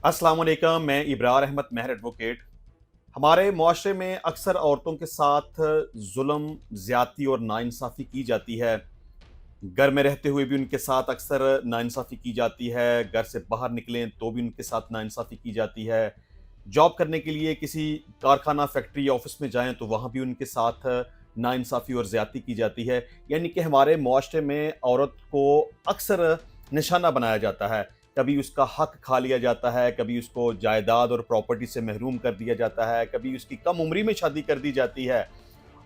अस्सलाम वालेकुम, मैं इब्रार अहमद महर एडवोकेट। हमारे मुआशरे में अक्सर औरतों के साथ जुल्म, ज़्यादती और नाइंसाफ़ी की जाती है। घर में रहते हुए भी उनके साथ अक्सर नाइंसाफ़ी की जाती है, घर से बाहर निकलें तो भी उनके साथ नाइंसाफ़ी की जाती है। जॉब करने के लिए किसी कारखाना, फैक्ट्री या ऑफ़िस में जाएँ तो वहाँ भी उनके साथ नाइंसाफ़ी और ज़्यादती की जाती है। यानी कि हमारे मुआशरे में औरत को अक्सर निशाना बनाया जाता है। कभी उसका हक खा लिया जाता है, कभी उसको जायदाद और प्रॉपर्टी से महरूम कर दिया जाता है, कभी उसकी कम उम्री में शादी कर दी जाती है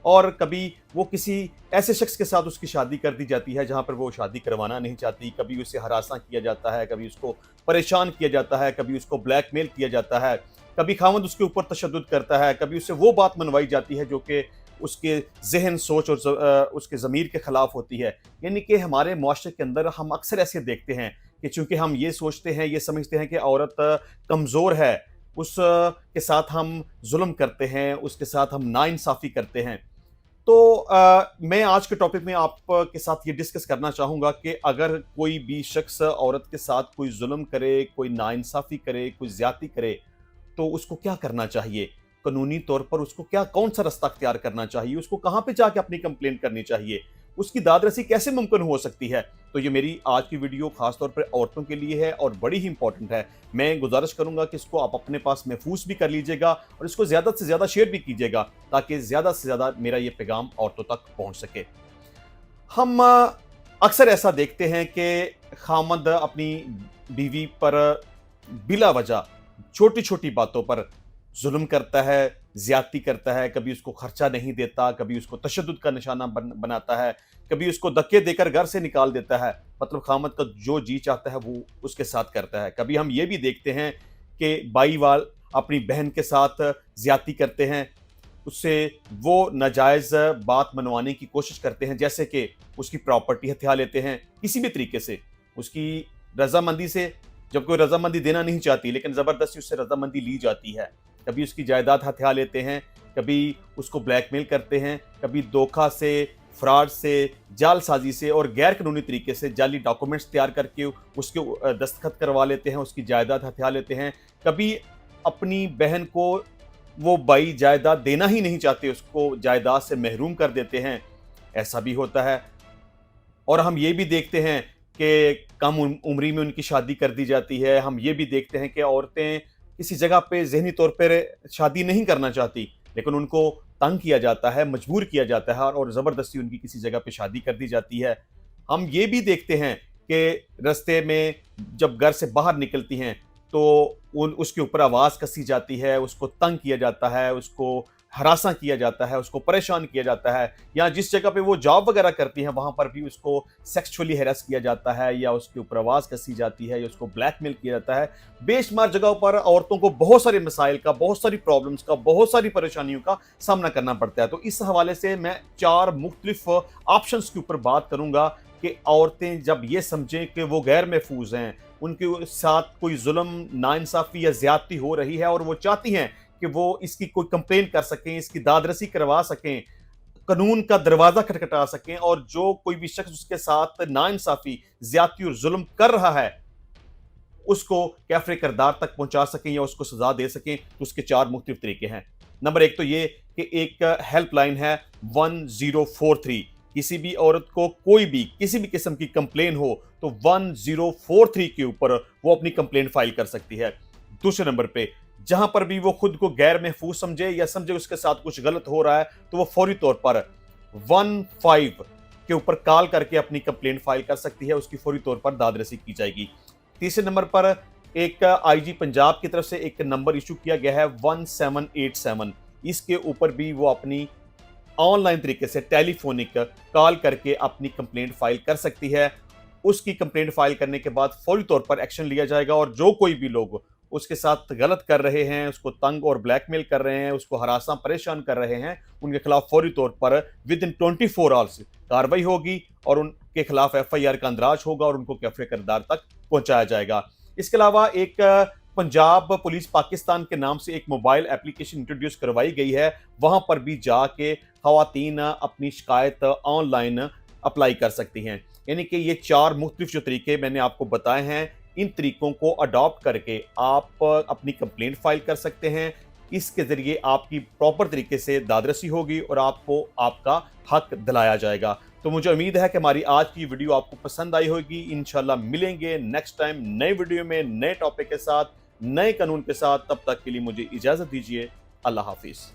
और कभी वो किसी ऐसे शख्स के साथ उसकी शादी कर दी जाती है जहाँ पर वो शादी करवाना नहीं चाहती। कभी उसे हरासा किया जाता है, कभी उसको परेशान किया जाता है, कभी उसको ब्लैकमेल किया जाता है, कभी खामद उसके ऊपर तशद्दुद करता है, कभी उससे वो बात मनवाई जाती है जो कि उसके ज़हन, सोच और उसके ज़मीर के खिलाफ होती है। यानी कि हमारे मुआशरे के अंदर हम अक्सर ऐसे देखते हैं कि चूँकि हम ये सोचते हैं, ये समझते हैं कि औरत कमज़ोर है, के साथ हम ज़ुल्म करते हैं, उसके साथ हम नाइंसाफ़ी करते हैं। तो मैं आज के टॉपिक में आपके साथ ये डिस्कस करना चाहूँगा कि अगर कोई भी शख्स औरत के साथ कोई ज़ुल्म करे, कोई नाइंसाफ़ी करे, कोई ज़्यादती करे, तो उसको क्या करना चाहिए? कानूनी तौर पर उसको क्या कौन-सा रास्ता अख्तियार करना चाहिए? उसको कहाँ पे जाके अपनी कंप्लेंट करनी चाहिए? उसकी दाद-रसी कैसे मुमकिन हो सकती है? तो ये मेरी आज की वीडियो ख़ास तौर पे औरतों के लिए है और बड़ी ही इम्पोर्टेंट है। मैं गुज़ारिश करूँगा कि इसको आप अपने पास महफ़ूज़ भी कर लीजिएगा और इसको ज़्यादा से ज़्यादा शेयर भी कीजिएगा, ताकि ज़्यादा से ज़्यादा मेरा ये पैगाम औरतों तक पहुँच सके। हम अक्सर ऐसा देखते हैं कि खामद अपनी बीवी पर बिला वजह छोटी-छोटी बातों पर ज़ुल्म करता है, ज़्यादती करता है, कभी उसको खर्चा नहीं देता, कभी उसको तशद्दुद का निशाना बनाता है, कभी उसको धक्के देकर घर से निकाल देता है। मतलब खामद का जो जी चाहता है वो उसके साथ करता है। कभी हम ये भी देखते हैं कि बाई वाल अपनी बहन के साथ ज़्यादती करते हैं, उससे वो नाजायज़ बात मनवाने की कोशिश करते हैं, जैसे कि उसकी प्रॉपर्टी हथिया लेते हैं, किसी भी तरीके से, उसकी रज़ामंदी से, जब कोई रज़ामंदी देना नहीं चाहती, लेकिन ज़बरदस्ती उससे रज़ामंदी ली जाती है। कभी उसकी जायदाद हथिया लेते हैं, कभी उसको ब्लैकमेल करते हैं, कभी धोखा से, फ्रॉड से, जालसाज़ी से और गैर कानूनी तरीके से जाली डॉक्यूमेंट्स तैयार करके उसके दस्तखत करवा लेते हैं, उसकी जायदाद हथिया लेते हैं। कभी अपनी बहन को वो भाई जायदाद देना ही नहीं चाहते, उसको जायदाद से महरूम कर देते हैं, ऐसा भी होता है। और हम ये भी देखते हैं कि कम उम्री में उनकी शादी कर दी जाती है। हम ये भी देखते हैं कि औरतें किसी जगह पे ज़हनी तौर पर शादी नहीं करना चाहती, लेकिन उनको तंग किया जाता है, मजबूर किया जाता है और ज़बरदस्ती उनकी किसी जगह पे शादी कर दी जाती है। हम ये भी देखते हैं कि रास्ते में जब घर से बाहर निकलती हैं, तो उन उसके ऊपर आवाज़ कसी जाती है, उसको तंग किया जाता है, उसको हरासा किया जाता है, उसको परेशान किया जाता है, या जिस जगह पे वो जॉब वगैरह करती हैं, वहाँ पर भी उसको सेक्सुअली हैरेस किया जाता है या उसके ऊपर आवाज़ कसी जाती है या उसको ब्लैकमेल किया जाता है। बेशुमार जगहों पर औरतों को बहुत सारे मसाइल का, बहुत सारी प्रॉब्लम्स का, बहुत सारी परेशानियों का सामना करना पड़ता है। तो इस हवाले से मैं 4 मुख्तलिफ ऑप्शंस के ऊपर बात करूँगा कि औरतें जब ये समझें कि वो गैर महफूज़ हैं, उनके साथ कोई ज़ुल्म, नाइंसाफ़ी या ज़्यादती हो रही है और वो चाहती हैं कि वो इसकी कोई कंप्लेंट कर सकें, इसकी दाद-रसी करवा सकें, कानून का दरवाज़ा खटखटा सकें और जो कोई भी शख्स उसके साथ नाइंसाफ़ी, ज़्यादती और ज़ुल्म कर रहा है, उसको कैफ़रे किरदार तक पहुँचा सकें या उसको सज़ा दे सकें, तो उसके 4 मुख्तलिफ तरीके हैं। नंबर 1 तो ये कि एक हेल्पलाइन है 1043। किसी भी औरत को कोई भी किसी भी किस्म की कंप्लेन हो, तो 1043 के ऊपर वो अपनी कंप्लेंट फ़ाइल कर सकती है। दूसरे नंबर पे, जहाँ पर भी वो खुद को गैर महफूज़ समझे या समझे उसके साथ कुछ गलत हो रहा है, तो वो फ़ौरी तौर पर 15 के ऊपर कॉल करके अपनी कंप्लेंट फ़ाइल कर सकती है, उसकी फ़ौरी तौर पर दाद-रसी की जाएगी। तीसरे नंबर पर एक आईजी पंजाब की तरफ से एक नंबर इशू किया गया है 1787। इसके ऊपर भी वो अपनी ऑनलाइन तरीके से टेलीफोनिक कॉल करके अपनी कंप्लेंट फाइल कर सकती है। उसकी कंप्लेंट फाइल करने के बाद फौरी तौर पर एक्शन लिया जाएगा और जो कोई भी लोग उसके साथ गलत कर रहे हैं, उसको तंग और ब्लैकमेल कर रहे हैं, उसको हरासा परेशान कर रहे हैं, उनके खिलाफ फौरी तौर पर विद इन 24 आवर्स कार्रवाई होगी और उनके खिलाफ एफआईआर का अंदराज होगा और उनको कैफरे किरदार तक पहुंचाया जाएगा। इसके अलावा एक पंजाब पुलिस पाकिस्तान के नाम से एक मोबाइल एप्लीकेशन इंट्रोड्यूस करवाई गई है। वहां पर भी जाके खवातीन अपनी शिकायत ऑनलाइन अप्लाई कर सकती हैं। यानी कि ये 4 मुख्तलिफ जो तरीके मैंने आपको बताए हैं, इन तरीकों को अडॉप्ट करके आप अपनी कंप्लेंट फाइल कर सकते हैं। इसके ज़रिए आपकी प्रॉपर तरीके से दादरसी होगी और आपको आपका हक दिलाया जाएगा। तो मुझे उम्मीद है कि हमारी आज की वीडियो आपको पसंद आई होगी। इंशाल्लाह मिलेंगे नेक्स्ट टाइम नई वीडियो में नए टॉपिक के साथ, नए कानून के साथ। तब तक के लिए मुझे इजाज़त दीजिए। अल्लाह हाफ़िज़।